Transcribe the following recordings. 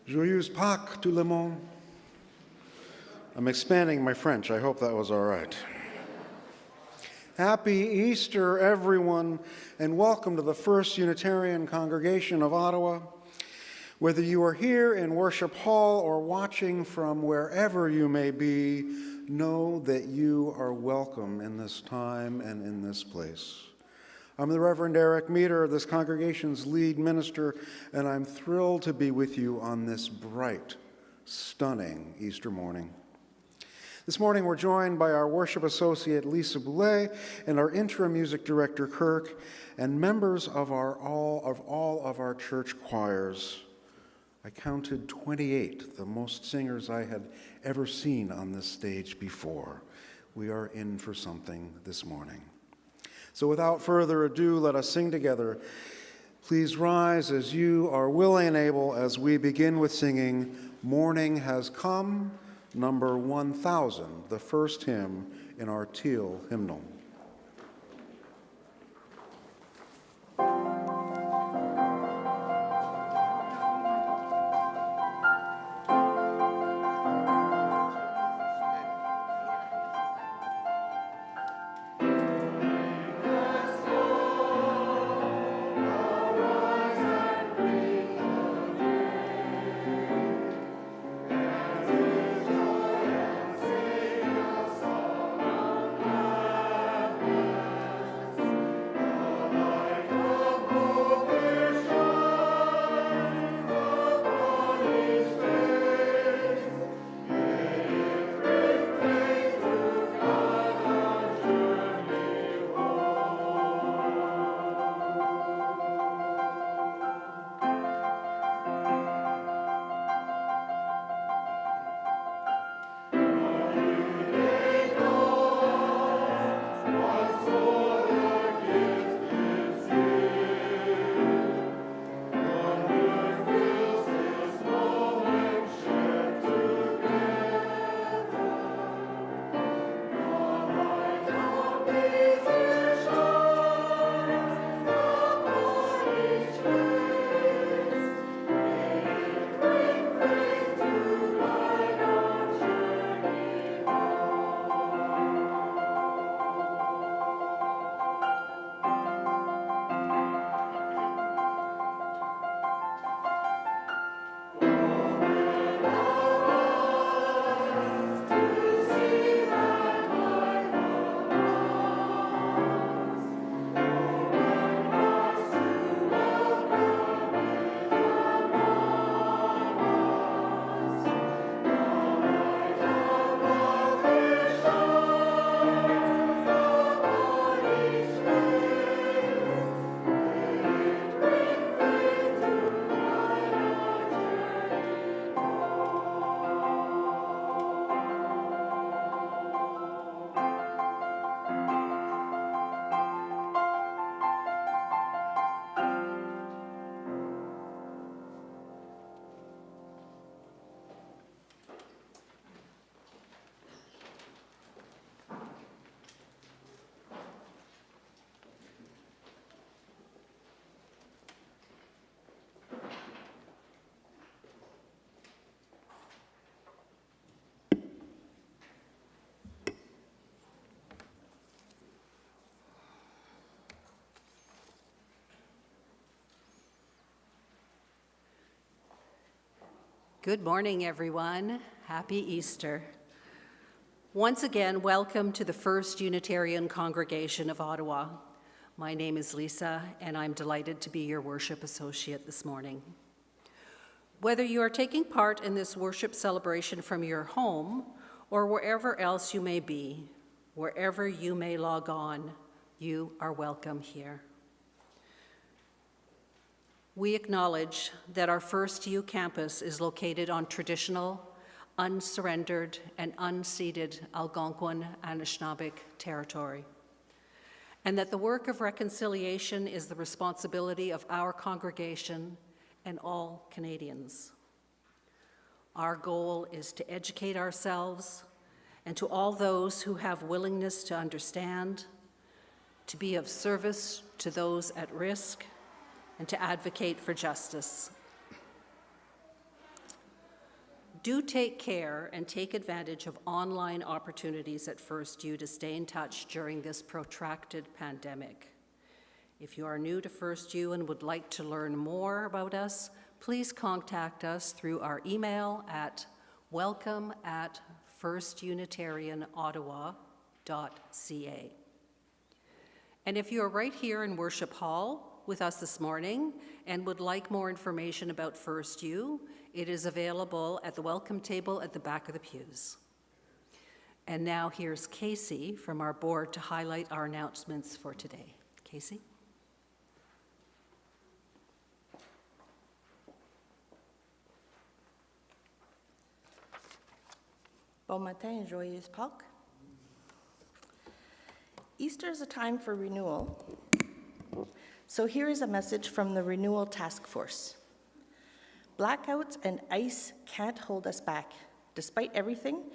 Joyeuse Pâques tout le monde. I'm expanding my French. I hope that was all right. Happy Easter, everyone, and welcome to the First Unitarian Congregation of Ottawa. Whether you are here in Worship Hall or watching from wherever you may be, know that you are welcome in this time and in this place. I'm the Reverend Meter, this congregation's lead minister, and I'm thrilled to be with you on this bright, stunning Easter morning. This morning we're joined by our worship associate Lisa Boulay and our interim music director Kirk and members of all of our church choirs. I counted 28, the most singers I had ever seen on this stage before. We are in for something this morning. So without further ado, let us sing together. Please rise as you are willing and able as we begin with singing Morning Has Come, number 1000, the first hymn in our teal hymnal. Good morning, everyone. Happy Easter. Once again, welcome to the First Unitarian Congregation of Ottawa. My name is Lisa, and I'm delighted to be your worship associate this morning. Whether you are taking part in this worship celebration from your home or wherever else you may be, wherever you may log on, you are welcome here. We acknowledge that our FirstU campus is located on traditional, unsurrendered, and unceded Algonquin Anishinaabe territory, and that the work of reconciliation is the responsibility of our congregation and all Canadians. Our goal is to educate ourselves and to all those who have willingness to understand, to be of service to those at risk, and to advocate for justice. Do take care and take advantage of online opportunities at FirstU to stay in touch during this protracted pandemic. If you are new to FirstU and would like to learn more about us, please contact us through our email at welcome@firstunitarianottawa.ca. And if you are right here in Worship Hall with us this morning and would like more information about FirstU, it is available at the welcome table at the back of the pews. And now here's Casey from our board to highlight our announcements for today. Casey? Bon matin et joyeuse Pâques. Easter is a time for renewal. So here is a message from the Renewal Task Force. Blackouts and ice can't hold us back. Despite everything,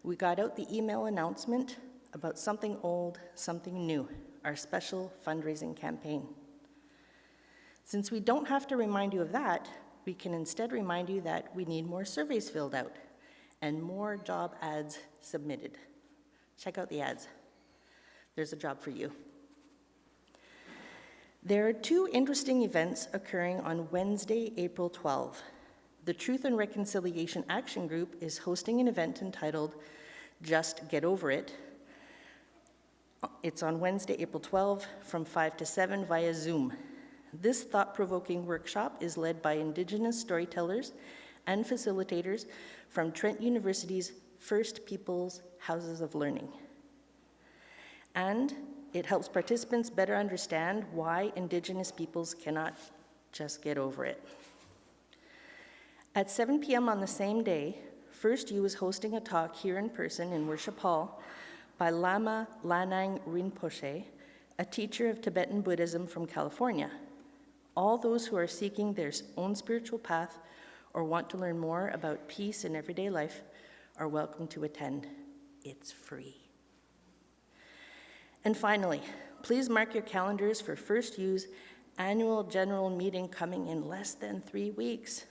we got out the email announcement about something old, something new, our special fundraising campaign. Since we don't have to remind you of that, we can instead remind you that we need more surveys filled out and more job ads submitted. Check out the ads. There's a job for you. There are two interesting events occurring on Wednesday, April 12. The Truth and Reconciliation Action Group is hosting an event entitled Just Get Over It. It's on Wednesday, April 12 from 5 to 7 via Zoom. This thought-provoking workshop is led by Indigenous storytellers and facilitators from Trent University's First Peoples Houses of Learning. And it helps participants better understand why Indigenous peoples cannot just get over it. At 7 p.m. on the same day, FirstU is hosting a talk here in person in Worship Hall by Lama Lanang Rinpoche, a teacher of Tibetan Buddhism from California. All those who are seeking their own spiritual path or want to learn more about peace in everyday life are welcome to attend. It's free. And finally, please mark your calendars for FirstU's annual general meeting coming in less than 3 weeks.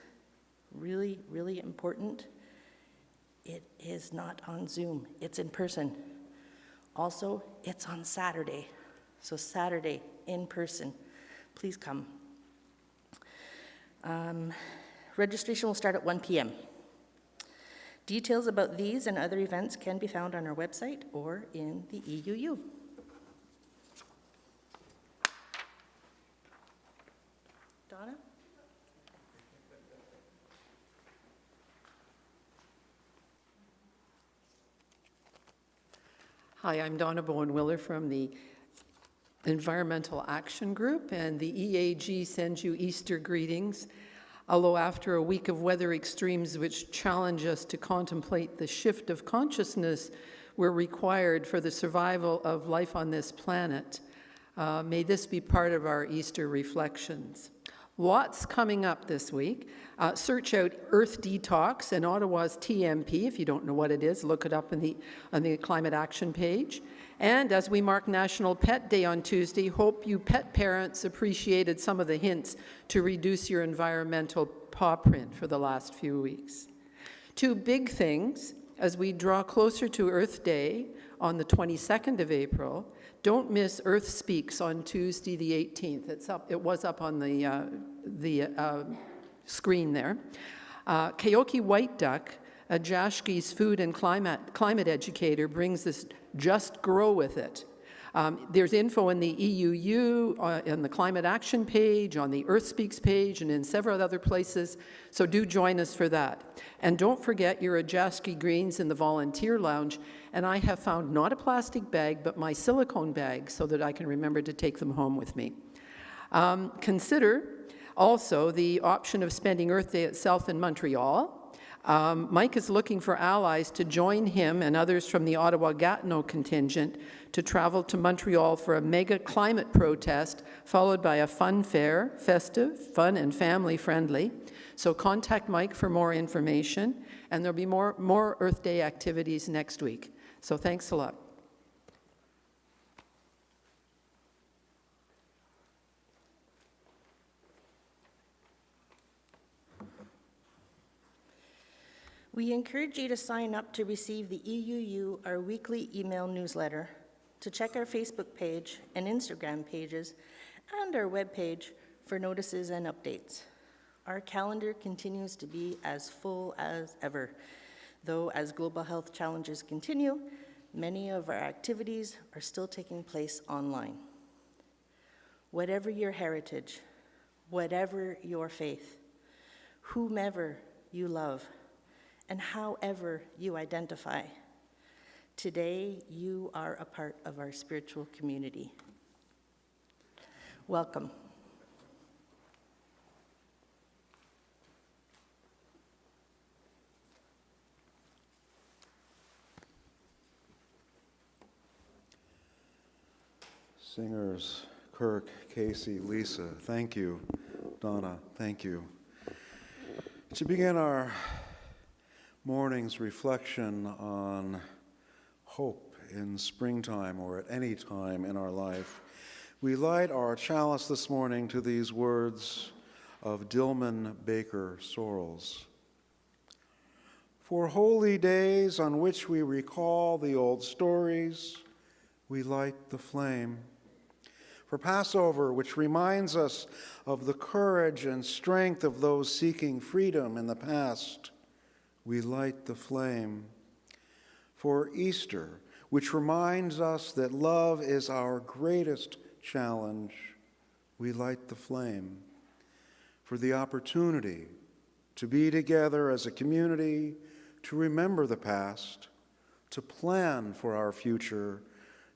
Really, really important. It is not on Zoom, it's in person. Also, it's on Saturday. So Saturday, in person. Please come. Registration will start at 1 p.m. Details about these and other events can be found on our website or in the EUU. Donna? Hi, I'm Donna Bowen-Willer from the Environmental Action Group, and the EAG sends you Easter greetings. Although after a week of weather extremes which challenge us to contemplate the shift of consciousness we're required for the survival of life on this planet, may this be part of our Easter reflections. Lots coming up this week. Search out Earth Detox and Ottawa's TMP. If you don't know what it is, look it up on the Climate Action page. And as we mark National Pet Day on Tuesday, hope you pet parents appreciated some of the hints to reduce your environmental paw print for the last few weeks. Two big things as we draw closer to Earth Day on the 22nd of April. Don't miss Earth Speaks on Tuesday the 18th. It was up on the screen there. Keoki White Duck, a Jashki's food and climate educator, brings this Just Grow With It. There's info in the EUU, on the Climate Action page, on the Earth Speaks page, and in several other places, so do join us for that. And don't forget your Ajaski greens in the volunteer lounge, and I have found not a plastic bag, but my silicone bag, so that I can remember to take them home with me. Consider also the option of spending Earth Day itself in Montreal. Mike is looking for allies to join him and others from the Ottawa-Gatineau contingent to travel to Montreal for a mega climate protest, followed by a fun fair, festive, fun, and family-friendly. So contact Mike for more information, and there'll be more Earth Day activities next week. So thanks a lot. We encourage you to sign up to receive the EUU, our weekly email newsletter, to check our Facebook page and Instagram pages, and our webpage for notices and updates. Our calendar continues to be as full as ever, though as global health challenges continue, many of our activities are still taking place online. Whatever your heritage, whatever your faith, whomever you love, and however you identify, today you are a part of our spiritual community. Welcome. Singers Kirk, Casey, Lisa, thank you. Donna, thank you. To begin our morning's reflection on hope in springtime or at any time in our life, we light our chalice this morning to these words of Dillman Baker Sorrells. For holy days on which we recall the old stories, we light the flame. For Passover, which reminds us of the courage and strength of those seeking freedom in the past, we light the flame. For Easter, which reminds us that love is our greatest challenge, we light the flame. For the opportunity to be together as a community, to remember the past, to plan for our future,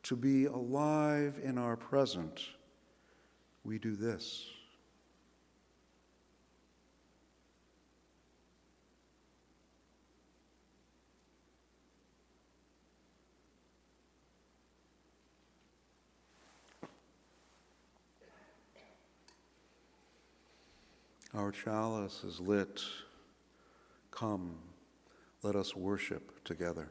to be alive in our present, we do this. Our chalice is lit. Come, let us worship together.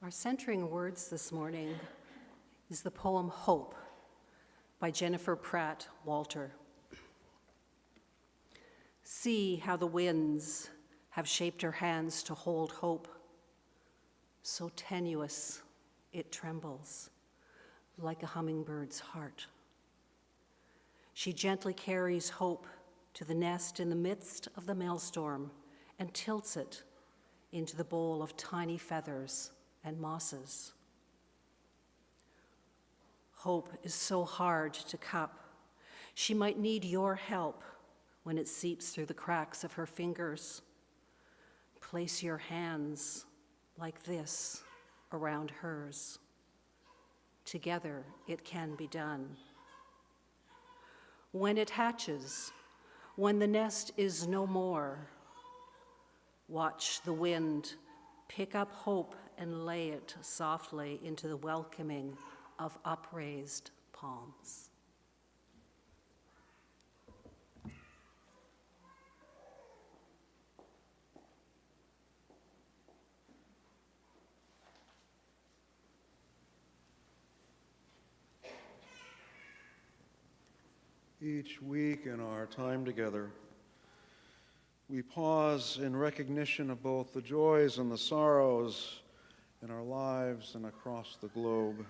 Our centering words this morning is the poem Hope by Jennifer Pratt Walter. See how the winds have shaped her hands to hold hope. So tenuous it trembles, like a hummingbird's heart. She gently carries hope to the nest in the midst of the maelstrom and tilts it into the bowl of tiny feathers and mosses. Hope is so hard to cup. She might need your help when it seeps through the cracks of her fingers. Place your hands like this around hers. Together it can be done. When it hatches, when the nest is no more, watch the wind pick up hope and lay it softly into the welcoming of upraised palms. Each week in our time together, we pause in recognition of both the joys and the sorrows in our lives and across the globe.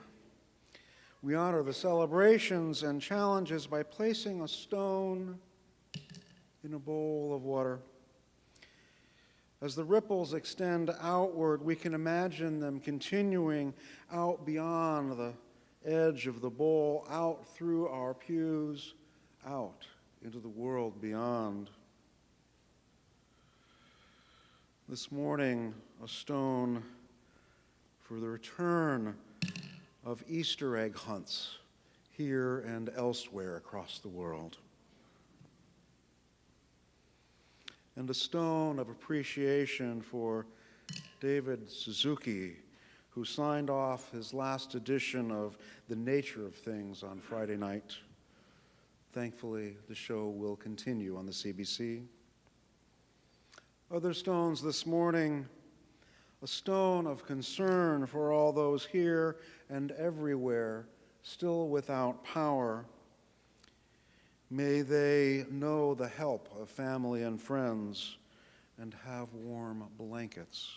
We honor the celebrations and challenges by placing a stone in a bowl of water. As the ripples extend outward, we can imagine them continuing out beyond the edge of the bowl, out through our pews, out into the world beyond. This morning, a stone for the return of Easter egg hunts here and elsewhere across the world. And a stone of appreciation for David Suzuki, who signed off his last edition of The Nature of Things on Friday night. Thankfully, the show will continue on the CBC. Other stones this morning a stone of concern for all those here and everywhere still without power. May they know the help of family and friends and have warm blankets.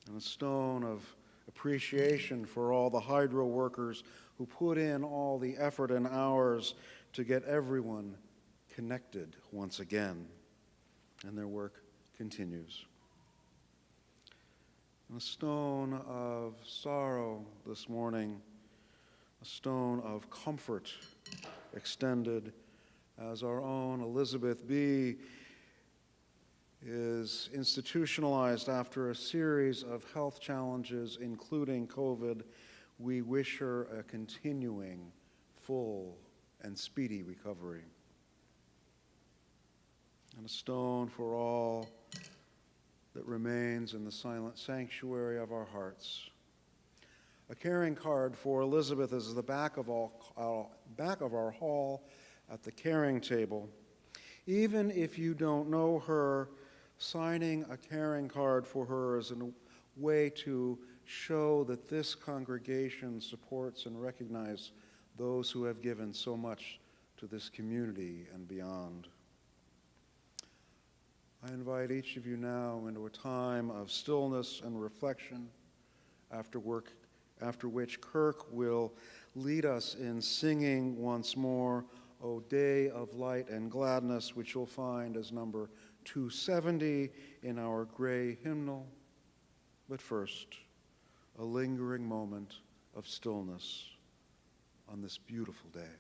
And a stone of appreciation for all the hydro workers who put in all the effort and hours to get everyone connected once again. And their work continues. And a stone of sorrow this morning, a stone of comfort extended as our own Elizabeth B. is institutionalized after a series of health challenges, including COVID. We wish her a continuing, full, and speedy recovery. And a stone for all that remains in the silent sanctuary of our hearts. A caring card for Elizabeth is the back of our hall at the caring table. Even if you don't know her, signing a caring card for her is a way to show that this congregation supports and recognizes those who have given so much to this community and beyond. I invite each of you now into a time of stillness and reflection, after which Kirk will lead us in singing once more, O Day of Light and Gladness, which you'll find as number 270 in our gray hymnal. But first, a lingering moment of stillness on this beautiful day.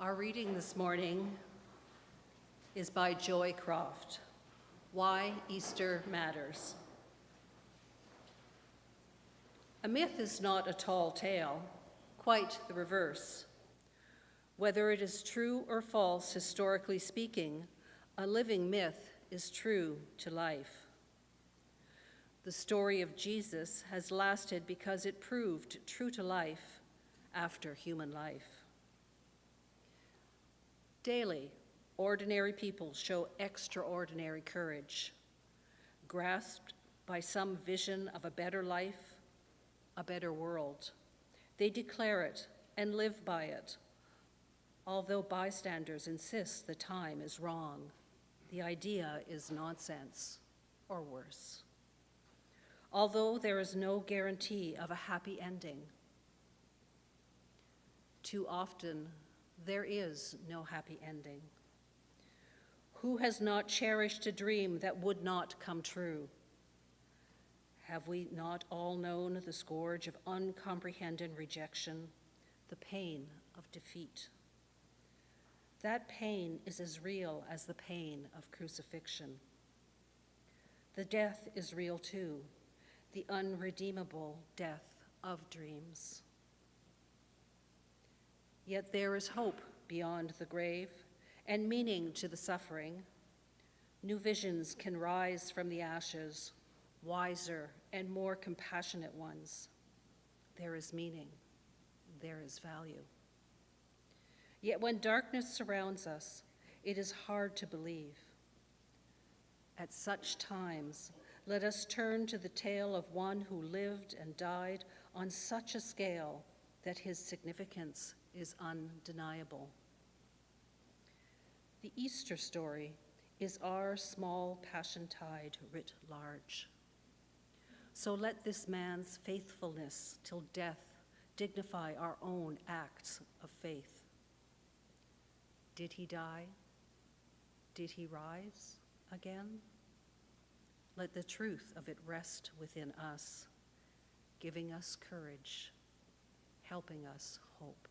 Our reading this morning is by Joy Croft, Why Easter Matters. A myth is not a tall tale, quite the reverse. Whether it is true or false, historically speaking, a living myth is true to life. The story of Jesus has lasted because it proved true to life after human life. Daily, ordinary people show extraordinary courage, grasped by some vision of a better life, a better world. They declare it and live by it, although bystanders insist the time is wrong, the idea is nonsense, or worse. Although there is no guarantee of a happy ending, too often there is no happy ending. Who has not cherished a dream that would not come true? Have we not all known the scourge of uncomprehended rejection, the pain of defeat? That pain is as real as the pain of crucifixion. The death is real too, the unredeemable death of dreams. Yet there is hope beyond the grave and meaning to the suffering. New visions can rise from the ashes, wiser and more compassionate ones. There is meaning, there is value. Yet when darkness surrounds us, it is hard to believe. At such times, let us turn to the tale of one who lived and died on such a scale that his significance is undeniable. The Easter story is our small passion tide writ large. So let this man's faithfulness till death dignify our own acts of faith. Did he die? Did he rise again? Let the truth of it rest within us, giving us courage, helping us hope.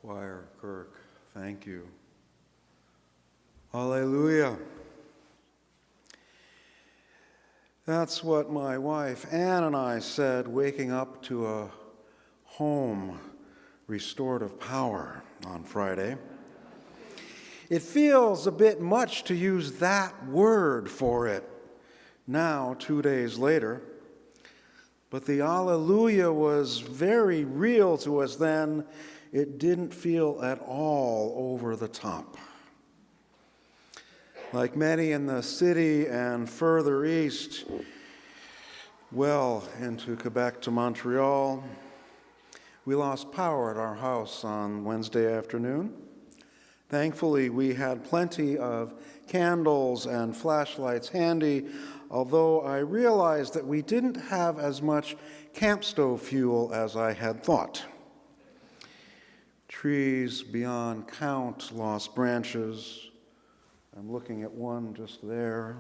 Choir, Kirk, thank you. Hallelujah. That's what my wife Ann and I said waking up to a home restorative power on Friday. It feels a bit much to use that word for it now, 2 days later. But the Alleluia was very real to us then. It didn't feel at all over the top. Like many in the city and further east, well into Quebec to Montreal, we lost power at our house on Wednesday afternoon. Thankfully, we had plenty of candles and flashlights handy, although I realized that we didn't have as much camp stove fuel as I had thought. Trees beyond count lost branches. I'm looking at one just there.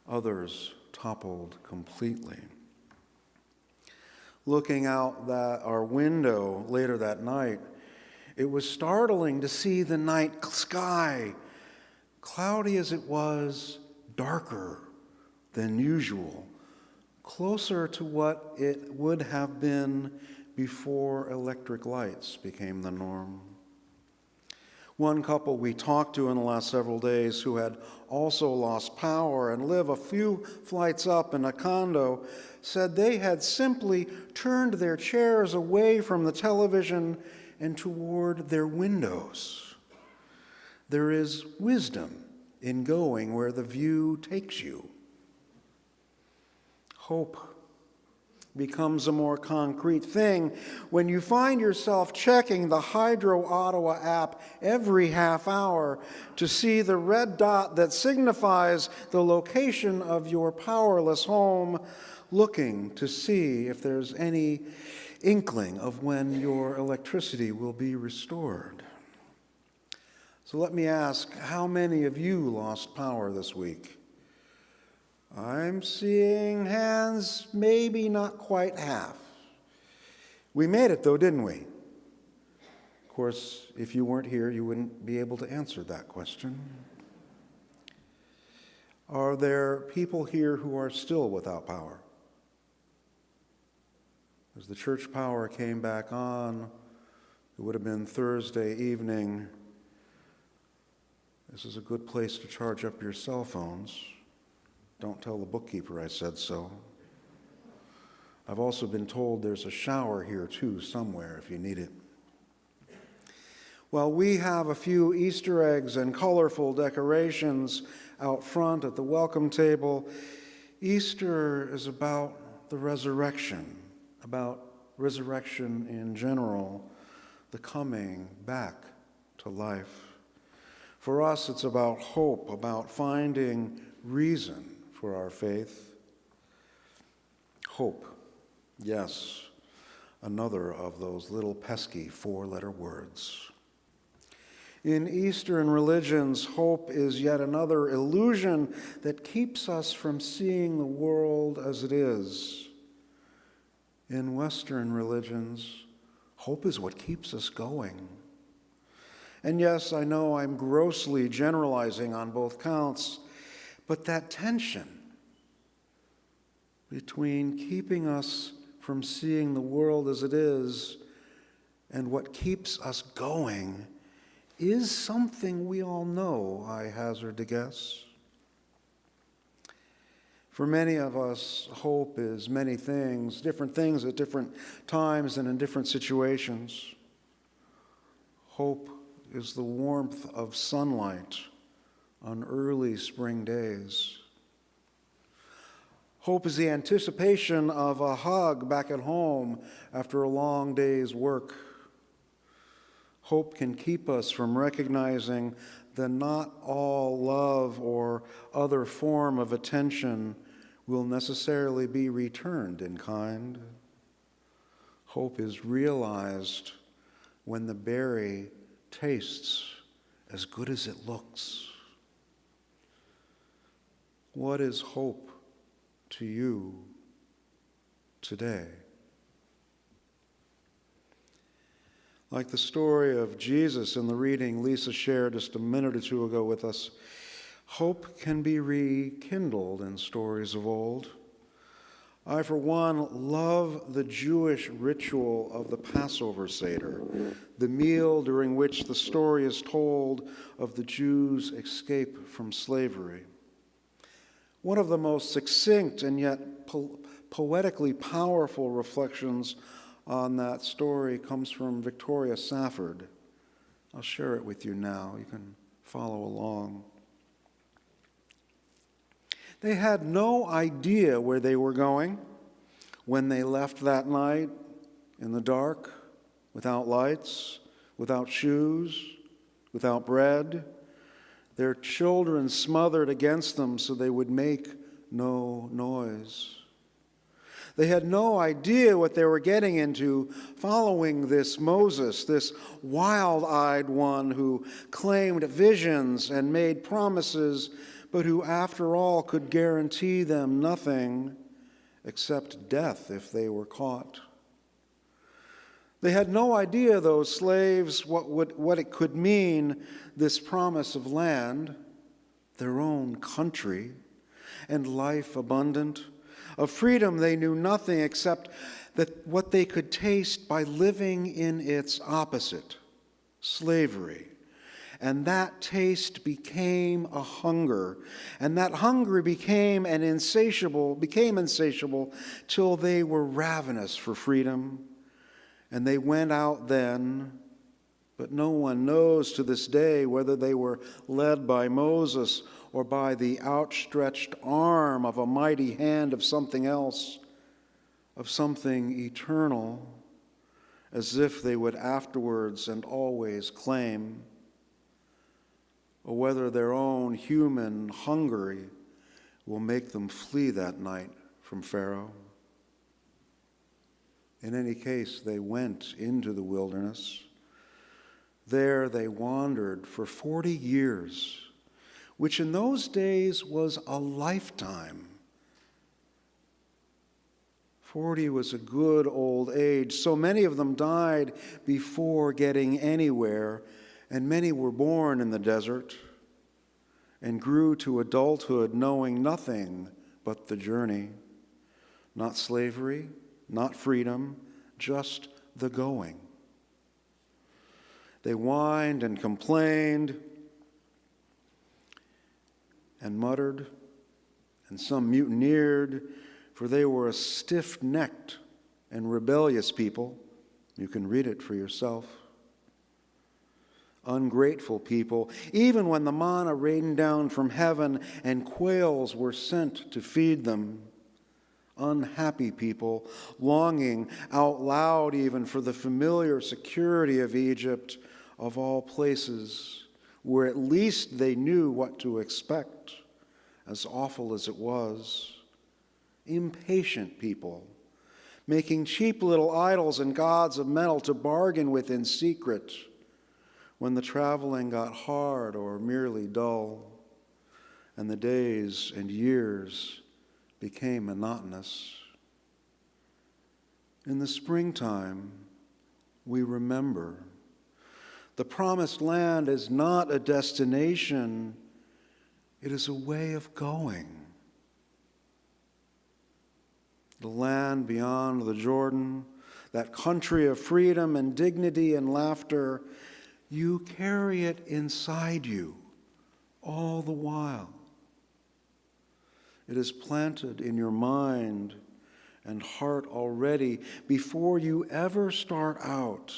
Others toppled completely. Looking out our window later that night, it was startling to see the night sky, cloudy as it was, darker than usual, closer to what it would have been before electric lights became the norm. One couple we talked to in the last several days who had also lost power and live a few flights up in a condo said they had simply turned their chairs away from the television and toward their windows. There is wisdom in going where the view takes you. Hope becomes a more concrete thing when you find yourself checking the Hydro Ottawa app every half hour to see the red dot that signifies the location of your powerless home, looking to see if there's any inkling of when your electricity will be restored. So let me ask, how many of you lost power this week? I'm seeing hands, maybe not quite half. We made it though, didn't we? Of course, if you weren't here, you wouldn't be able to answer that question. Are there people here who are still without power? As the church power came back on, it would have been Thursday evening. This is a good place to charge up your cell phones. Don't tell the bookkeeper I said so. I've also been told there's a shower here too somewhere if you need it. Well, we have a few Easter eggs and colorful decorations out front at the welcome table. Easter is about the resurrection, about resurrection in general, the coming back to life. For us, it's about hope, about finding reason for our faith. Hope, yes, another of those little pesky four-letter words. In Eastern religions, hope is yet another illusion that keeps us from seeing the world as it is. In Western religions, hope is what keeps us going. And yes, I know I'm grossly generalizing on both counts, but that tension between keeping us from seeing the world as it is and what keeps us going is something we all know, I hazard to guess. For many of us, hope is many things, different things at different times and in different situations. Hope is the warmth of sunlight on early spring days. Hope is the anticipation of a hug back at home after a long day's work. Hope can keep us from recognizing that not all love or other form of attention will necessarily be returned in kind. Hope is realized when the berry tastes as good as it looks. What is hope to you today? Like the story of Jesus in the reading Lisa shared just a minute or two ago with us, hope can be rekindled in stories of old. I, for one, love the Jewish ritual of the Passover Seder, the meal during which the story is told of the Jews' escape from slavery. One of the most succinct and yet poetically powerful reflections on that story comes from Victoria Safford. I'll share it with you now. You can follow along. They had no idea where they were going when they left that night in the dark, without lights, without shoes, without bread, their children smothered against them so they would make no noise. They had no idea what they were getting into following this Moses, this wild-eyed one who claimed visions and made promises, but who, after all, could guarantee them nothing except death if they were caught. They had no idea, those slaves, what it could mean, this promise of land, their own country, and life abundant. Of freedom they knew nothing except that what they could taste by living in its opposite, slavery. And that taste became a hunger, and that hunger became insatiable till they were ravenous for freedom. And they went out then, but no one knows to this day whether they were led by Moses or by the outstretched arm of a mighty hand of something else, of something eternal, as if they would afterwards and always claim, or whether their own human hunger will make them flee that night from Pharaoh. In any case, they went into the wilderness. There they wandered for 40 years, which in those days was a lifetime. 40 was a good old age. So many of them died before getting anywhere, and many were born in the desert and grew to adulthood knowing nothing but the journey. Not slavery, not freedom, just the going. They whined and complained and muttered, and some mutineered, for they were a stiff-necked and rebellious people. You can read it for yourself. Ungrateful people, even when the manna rained down from heaven and quails were sent to feed them. Unhappy people, longing out loud even for the familiar security of Egypt, of all places, where at least they knew what to expect, as awful as it was. Impatient people, making cheap little idols and gods of metal to bargain with in secret when the traveling got hard or merely dull, and the days and years became monotonous. In the springtime, we remember. The promised land is not a destination, it is a way of going. The land beyond the Jordan, that country of freedom and dignity and laughter, you carry it inside you all the while. It is planted in your mind and heart already before you ever start out,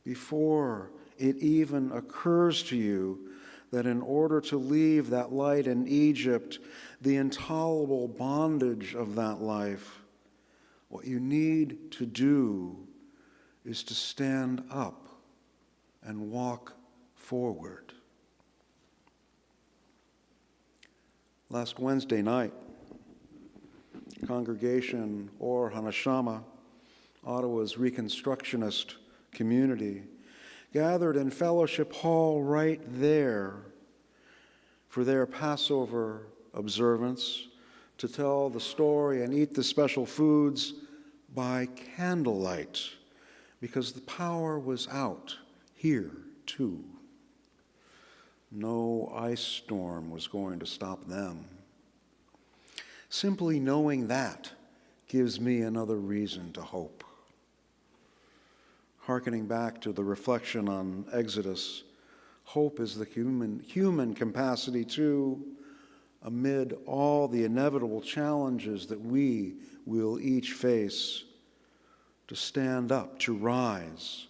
before it even occurs to you that in order to leave that light in Egypt, the intolerable bondage of that life, what you need to do is to stand up and walk forward. Last Wednesday night, Congregation Or Hanashama, Ottawa's Reconstructionist community, gathered in Fellowship Hall right there for their Passover observance to tell the story and eat the special foods by candlelight, because the power was out here too. No ice storm was going to stop them. Simply knowing that gives me another reason to hope. Hearkening back to the reflection on Exodus, hope is the human capacity to, amid all the inevitable challenges that we will each face, to stand up, to rise,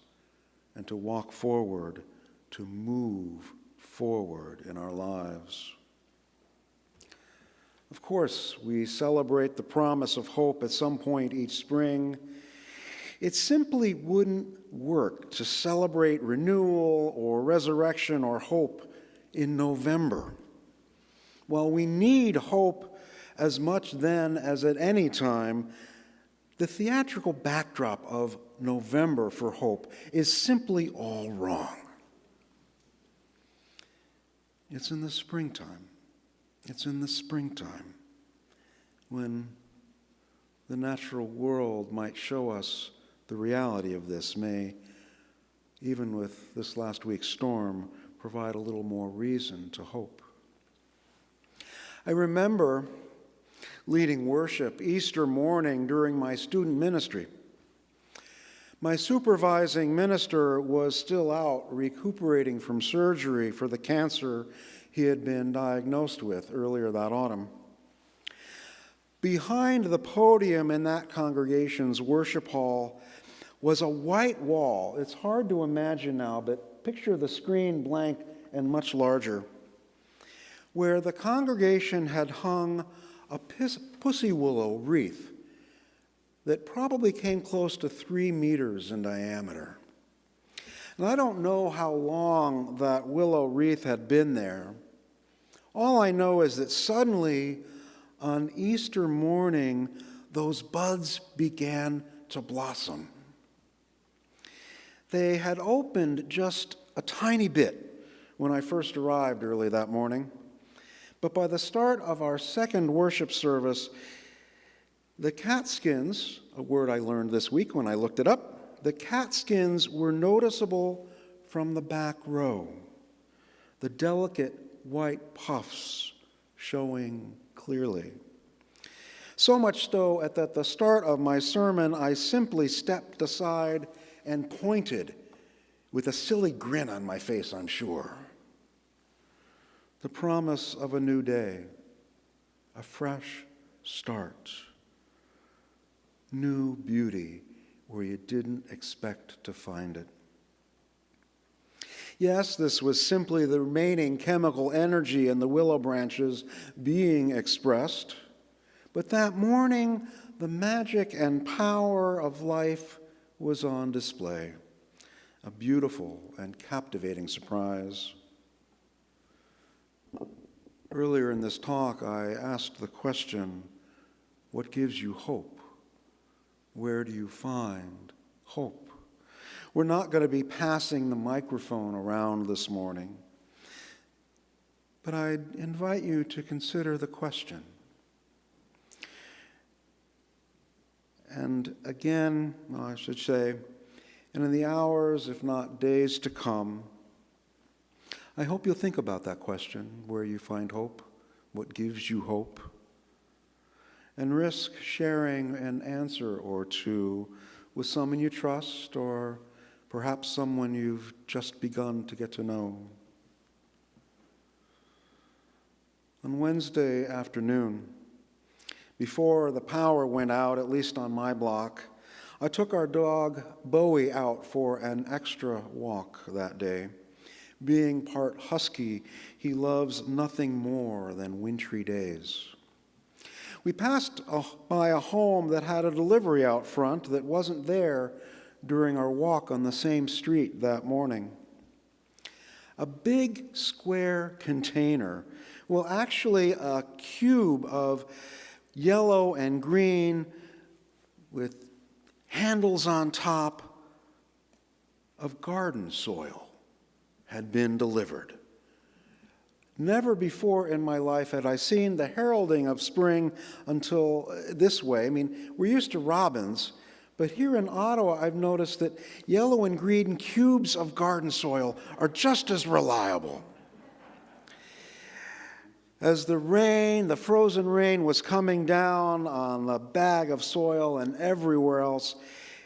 and to walk forward, to move forward in our lives. Of course, we celebrate the promise of hope at some point each spring. It simply wouldn't work to celebrate renewal or resurrection or hope in November. While we need hope as much then as at any time, the theatrical backdrop of November for hope is simply all wrong. It's in the springtime. It's in the springtime when the natural world might show us the reality of this, may, even with this last week's storm, provide a little more reason to hope. I remember leading worship Easter morning during my student ministry. My supervising minister was still out recuperating from surgery for the cancer he had been diagnosed with earlier that autumn. Behind the podium in that congregation's worship hall was a white wall. It's hard to imagine now, but picture the screen blank and much larger, where the congregation had hung a pussy willow wreath that probably came close to 3 meters in diameter. And I don't know how long that willow wreath had been there. All I know is that suddenly, on Easter morning, those buds began to blossom. They had opened just a tiny bit when I first arrived early that morning, but by the start of our second worship service, the catskins, a word I learned this week when I looked it up, the catskins were noticeable from the back row, the delicate white puffs showing clearly. So much so that at the start of my sermon, I simply stepped aside and pointed with a silly grin on my face, I'm sure. The promise of a new day, a fresh start, new beauty where you didn't expect to find it. Yes, this was simply the remaining chemical energy in the willow branches being expressed, but that morning, the magic and power of life was on display, a beautiful and captivating surprise. Earlier in this talk, I asked the question, what gives you hope? Where do you find hope? We're not going to be passing the microphone around this morning, but I'd invite you to consider the question. And again, I should say, and in the hours, if not days to come, I hope you'll think about that question, where you find hope, what gives you hope, and risk sharing an answer or two with someone you trust or perhaps someone you've just begun to get to know. On Wednesday afternoon, before the power went out, at least on my block, I took our dog Bowie out for an extra walk that day. Being part husky, he loves nothing more than wintry days. We passed by a home that had a delivery out front that wasn't there during our walk on the same street that morning. A big square container, well, actually a cube of yellow and green with handles on top of garden soil, had been delivered. Never before in my life had I seen the heralding of spring until this way. I mean, we're used to robins, But here in Ottawa, I've noticed that yellow and green cubes of garden soil are just as reliable. As the rain, the frozen rain, was coming down on the bag of soil and everywhere else,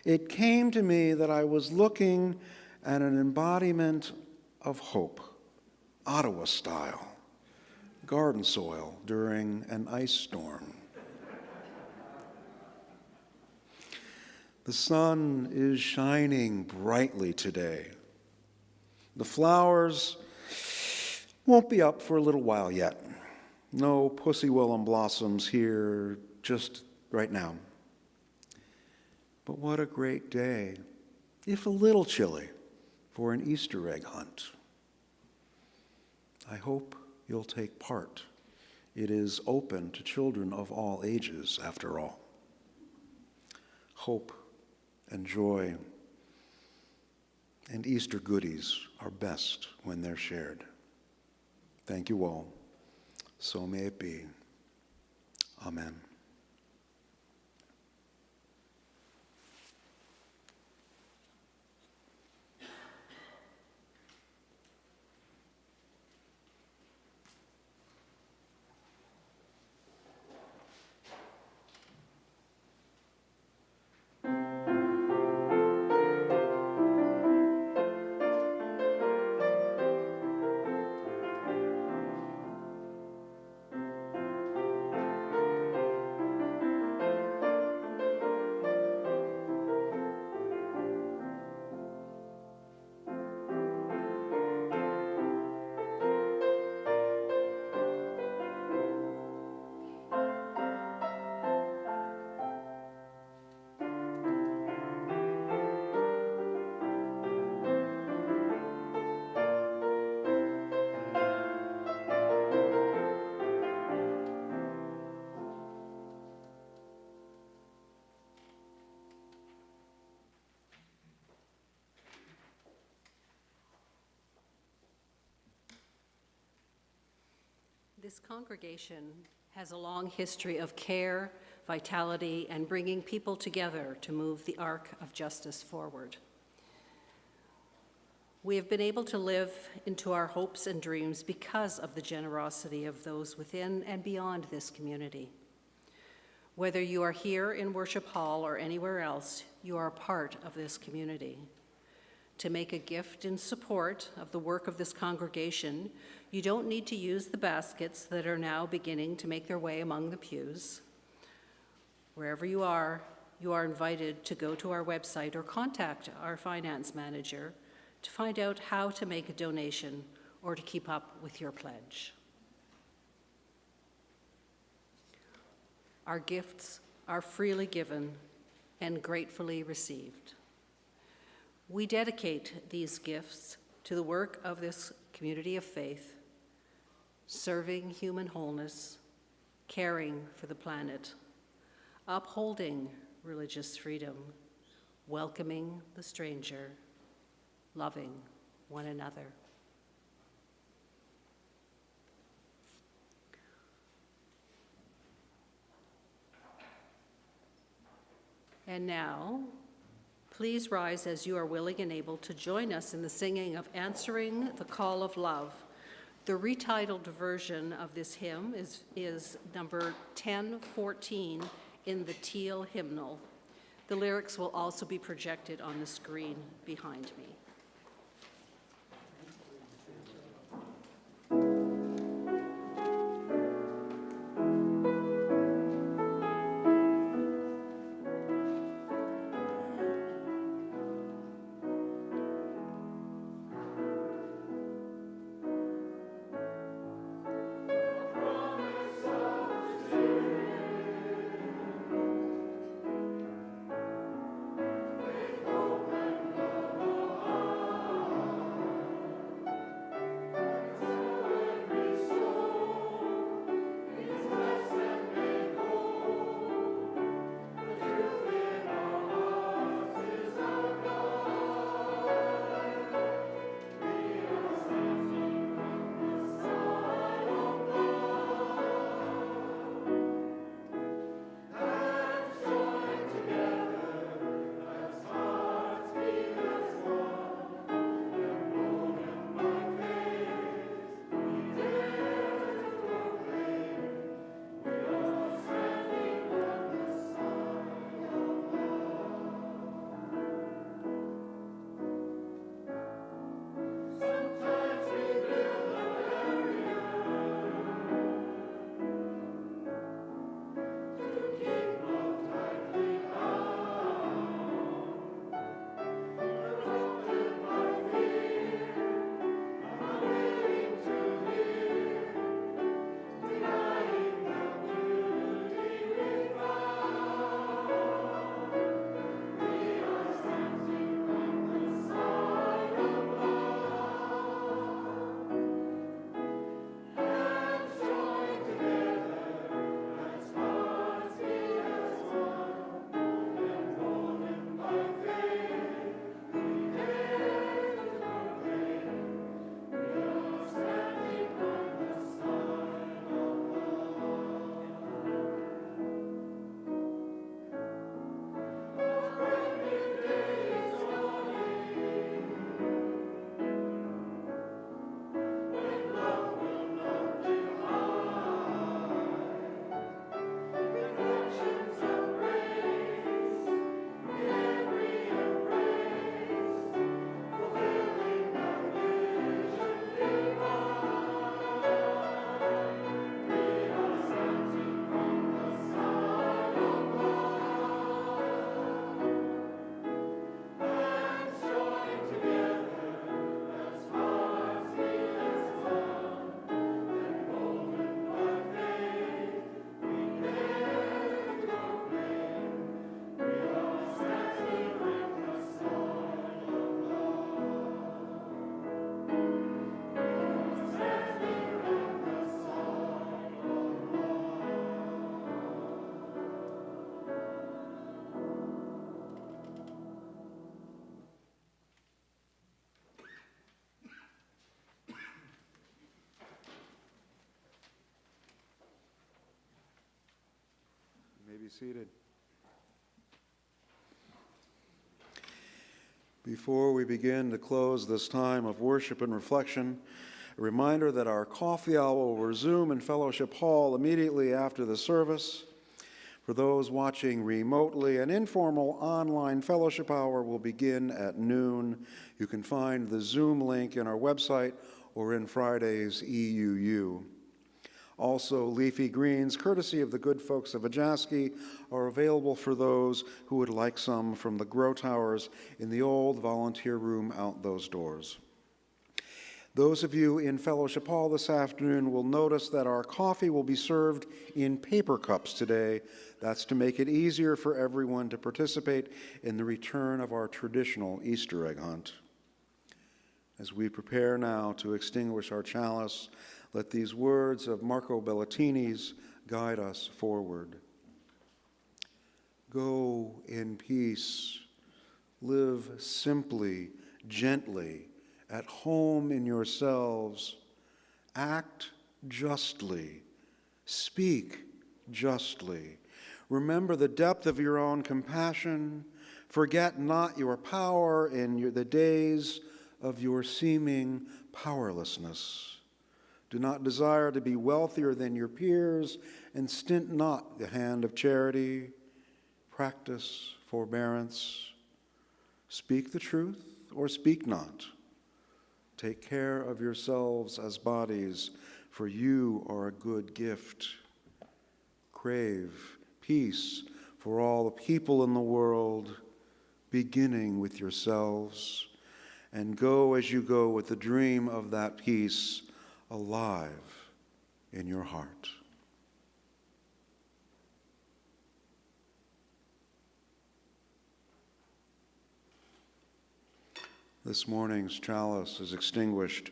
it came to me that I was looking at an embodiment of hope, Ottawa style, garden soil during an ice storm. The sun is shining brightly today. The flowers won't be up for a little while yet. No pussy willow blossoms here just right now. But what a great day, if a little chilly, for an Easter egg hunt. I hope you'll take part. It is open to children of all ages, after all. Hope and joy and Easter goodies are best when they're shared. Thank you all. So may it be. Amen. This congregation has a long history of care, vitality, and bringing people together to move the arc of justice forward. We have been able to live into our hopes and dreams because of the generosity of those within and beyond this community. Whether you are here in Worship Hall or anywhere else, you are a part of this community. To make a gift in support of the work of this congregation, you don't need to use the baskets that are now beginning to make their way among the pews. Wherever you are invited to go to our website or contact our finance manager to find out how to make a donation or to keep up with your pledge. Our gifts are freely given and gratefully received. We dedicate these gifts to the work of this community of faith, serving human wholeness, caring for the planet, upholding religious freedom, welcoming the stranger, loving one another. And now, please rise as you are willing and able to join us in the singing of Answering the Call of Love. The retitled version of this hymn is number 1014 in the Teal hymnal. The lyrics will also be projected on the screen behind me. be seated. Before we begin to close this time of worship and reflection, a reminder that our coffee hour will resume in Fellowship Hall immediately after the service. For those watching remotely, an informal online fellowship hour will begin at noon. You can find the Zoom link in our website or in Friday's EUU. Also, leafy greens, courtesy of the good folks of Ajaski, are available for those who would like some from the grow towers in the old volunteer room out those doors. Those of you in Fellowship Hall this afternoon will notice that our coffee will be served in paper cups today. That's to make it easier for everyone to participate in the return of our traditional Easter egg hunt. As we prepare now to extinguish our chalice, let these words of Marco Bellatini's guide us forward. Go in peace, live simply, gently, at home in yourselves, act justly, speak justly. Remember the depth of your own compassion. Forget not your power in the days of your seeming powerlessness. Do not desire to be wealthier than your peers, and stint not the hand of charity. Practice forbearance. Speak the truth or speak not. Take care of yourselves as bodies, for you are a good gift. Crave peace for all the people in the world, beginning with yourselves, and go as you go with the dream of that peace alive in your heart. This morning's chalice is extinguished,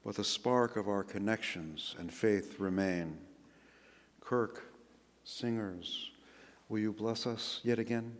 but the spark of our connections and faith remain. Kirk, singers, will you bless us yet again?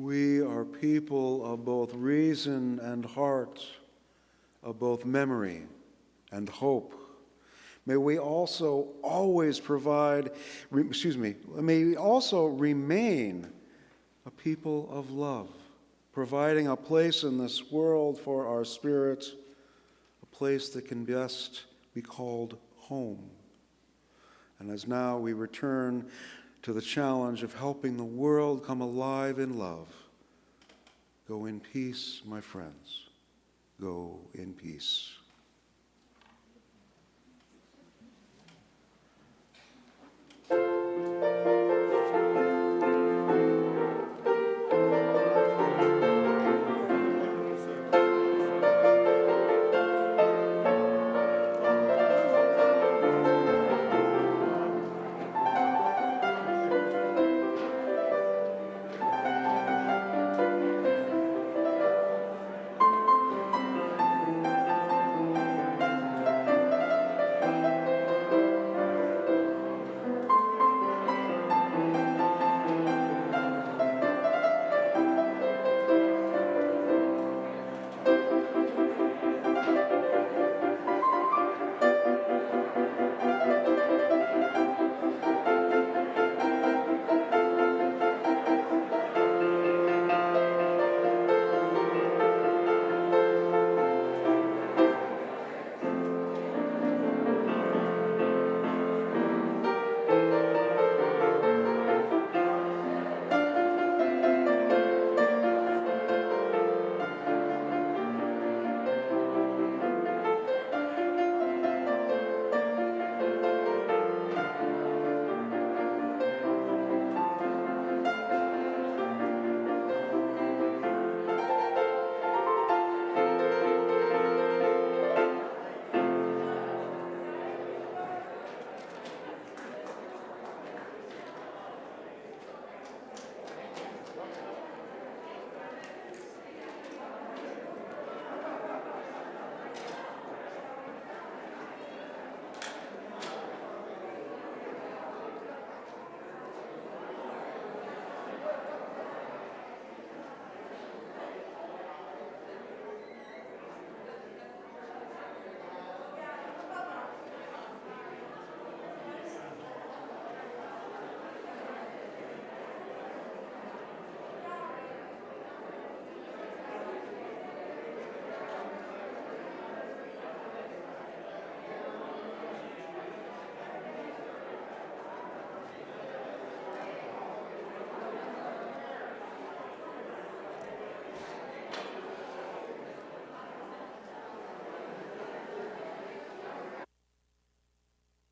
We are people of both reason and heart, of both memory and hope. May we also always may we also remain a people of love, providing a place in this world for our spirit, a place that can best be called home. And as now we return to the challenge of helping the world come alive in love, go in peace, my friends. Go in peace.